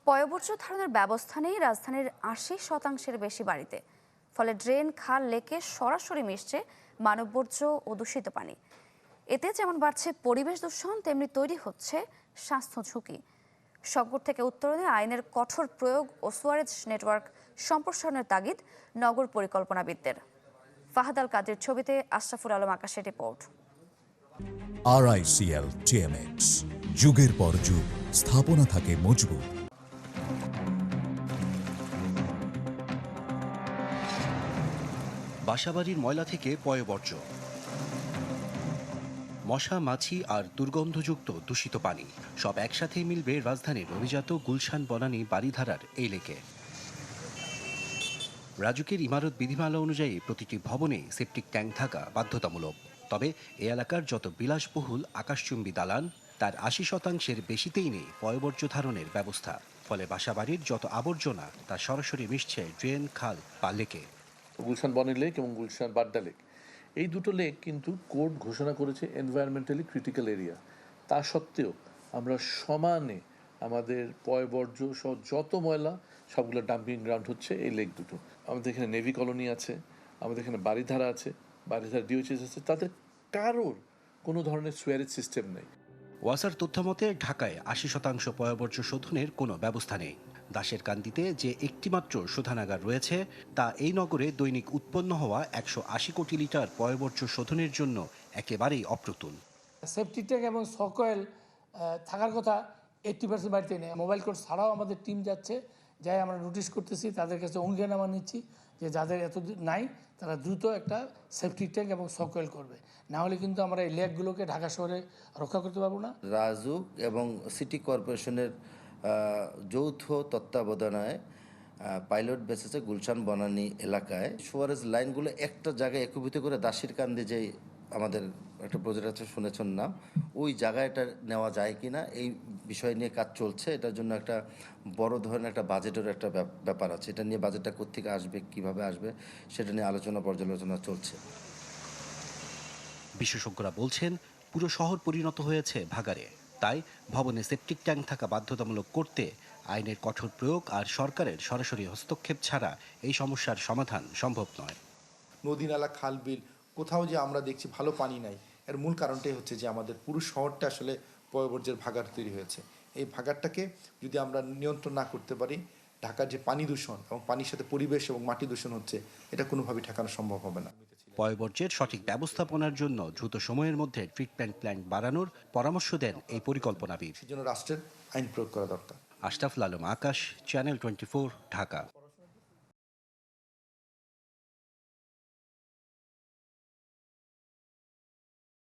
পয়ঃবর্জ্য ধারণের ব্যবস্থা নেই রাজধানীর ৮০% বেশি বাড়িতে। ফলে ড্রেন, খাল, লেকে সরাসরি মিশছে মানববর্জ্য ও দূষিত পানি। এতে যেমন বাড়ছে পরিবেশ দূষণ, তেমনি তৈরি হচ্ছে স্বাস্থ্য ঝুঁকি। সংকট থেকে উত্তরণে আইনের কঠোর প্রয়োগ ও সুয়ারেজ নেটওয়ার্ক সম্প্রসারণের তাগিদ নগর পরিকল্পনাবিদদের। ফাহাদ আল কাদের ছবিতে আশরাফুল আলম আকাশের রিপোর্ট। RICL TMX, যুগের পর যুগ স্থাপনা থাকে মজবুত। বাসাবাড়ির ময়লা থেকে পয়ঃবর্জ্য, মশা, মাছি আর দুর্গন্ধযুক্ত দূষিত পানি সব একসাথে মিলবে রাজধানীর অভিজাত গুলশান বনানী বাড়িধারার এই লেকে। রাজুকের ইমারত বিধিমালা অনুযায়ী প্রতিটি ভবনে সেপটিক ট্যাঙ্ক থাকা বাধ্যতামূলক। তবে এ এলাকার যত বিলাসবহুল আকাশচুম্বী দালান, তার ৮০%-এর বেশিতেই নেই পয়ঃবর্জ্য ধারণের ব্যবস্থা। ফলে বাসাবাড়ির যত আবর্জনা তা সরাসরি মিশছে ড্রেন, খাল বা লেকে। গুলশান বনি লেক এবং গুলশান বাড্ডা লেক, এই দুটো লেক কিন্তু কোর্ট ঘোষণা করেছে এনভায়রনমেন্টালি ক্রিটিক্যাল এরিয়া। তা সত্ত্বেও আমরা সমানে আমাদের পয়ঃবর্জ্য সহ যত ময়লা সবগুলো ডাম্পিং গ্রাউন্ড হচ্ছে এই লেক দুটো। আমাদের এখানে নেভি কলোনি আছে, আমাদের এখানে বাড়িধারা আছে, বাড়িধারা ডিওএইচএস আছে, তাদের কারোর কোনো ধরনের সুয়ারেজ সিস্টেম নেই। ওয়াসার তথ্যমতে ঢাকায় ৮০% পয়ঃবর্জ্য শোধনের কোনো ব্যবস্থা নেই। দাসের কান্দিতে যে একটিমাত্র শোধনাগার রয়েছে, তা এই নগরে দৈনিক উৎপন্ন হওয়া ১৮০ কোটি লিটার পয়ঃবর্জ্য শোধনের জন্য একেবারেই অপ্রতুল। সেপটিক ট্যাঙ্ক এবং সকয়েল থাকার কথা 80% বাড়িতে নেই। মোবাইল কোর্ট ছাড়াও আমাদের টিম যাচ্ছে, যাই আমরা নোটিশ করতেছি, তাদের কাছে অঙ্গীকারনামা নিচ্ছি যে যাদের এত নাই তারা দ্রুত একটা সেপটিক ট্যাঙ্ক এবং সকয়েল করবে, না হলে কিন্তু আমরা এই লেকগুলোকে ঢাকা শহরে রক্ষা করতে পারবো না। রাজুক এবং সিটি কর্পোরেশনের যৌথ তত্ত্বাবধানে পাইলট বেসিসে গুলশান বনানী এলাকায় সুয়ারেজ লাইনগুলো একটা জায়গায় একীভূত করে দাসির কান্দি যে আমাদের একটা প্রজেক্ট আছে শুনেছেন না, ওই জায়গাটা নেওয়া যায় কি না এই বিষয় নিয়ে কাজ চলছে। এটার জন্য একটা বড় ধরনের একটা বাজেটের একটা ব্যাপার আছে। এটা নিয়ে বাজেটটা কোত্থেকে আসবে, কিভাবে আসবে, সেটা নিয়ে পর্যালোচনা চলছে। বিশেষজ্ঞরা বলছেন, পুরো শহর পরিণত হয়েছে ভাগাড়ে। তাই ভবনে সেপটিক ট্যাঙ্ক থাকা বাধ্যতামূলক করতে আইনের কঠোর প্রয়োগ আর সরকারের সরাসরি হস্তক্ষেপ ছাড়া এই সমস্যার সমাধান সম্ভব নয়। নদী, নালা, খাল, বিল কোথাও যে আমরা দেখছি ভালো পানি নাই, এর মূল কারণটাই হচ্ছে যে আমাদের পুরো শহরটা আসলে পয়ঃবর্জ্যের ভাগাড় তৈরি হয়েছে। এই ভাগাড়টাকে যদি আমরা নিয়ন্ত্রণ না করতে পারি, ঢাকার যে পানি দূষণ এবং পানির সাথে পরিবেশ এবং মাটি দূষণ হচ্ছে, এটা কোনোভাবেই ঠেকানো সম্ভব হবে না। পয়ঃবর্জ্যের সঠিক ব্যবস্থাপনার জন্য দ্রুত সময়ের মধ্যে ট্রিটমেন্ট প্ল্যান্ট বাড়ানোর পরামর্শ দেন এই পরিকল্পনাবিদ। সেজন্য রাষ্ট্রের আইন প্রয়োগ করা দরকার। আশরাফুল আলম আকাশ, চ্যানেল 24, ঢাকা।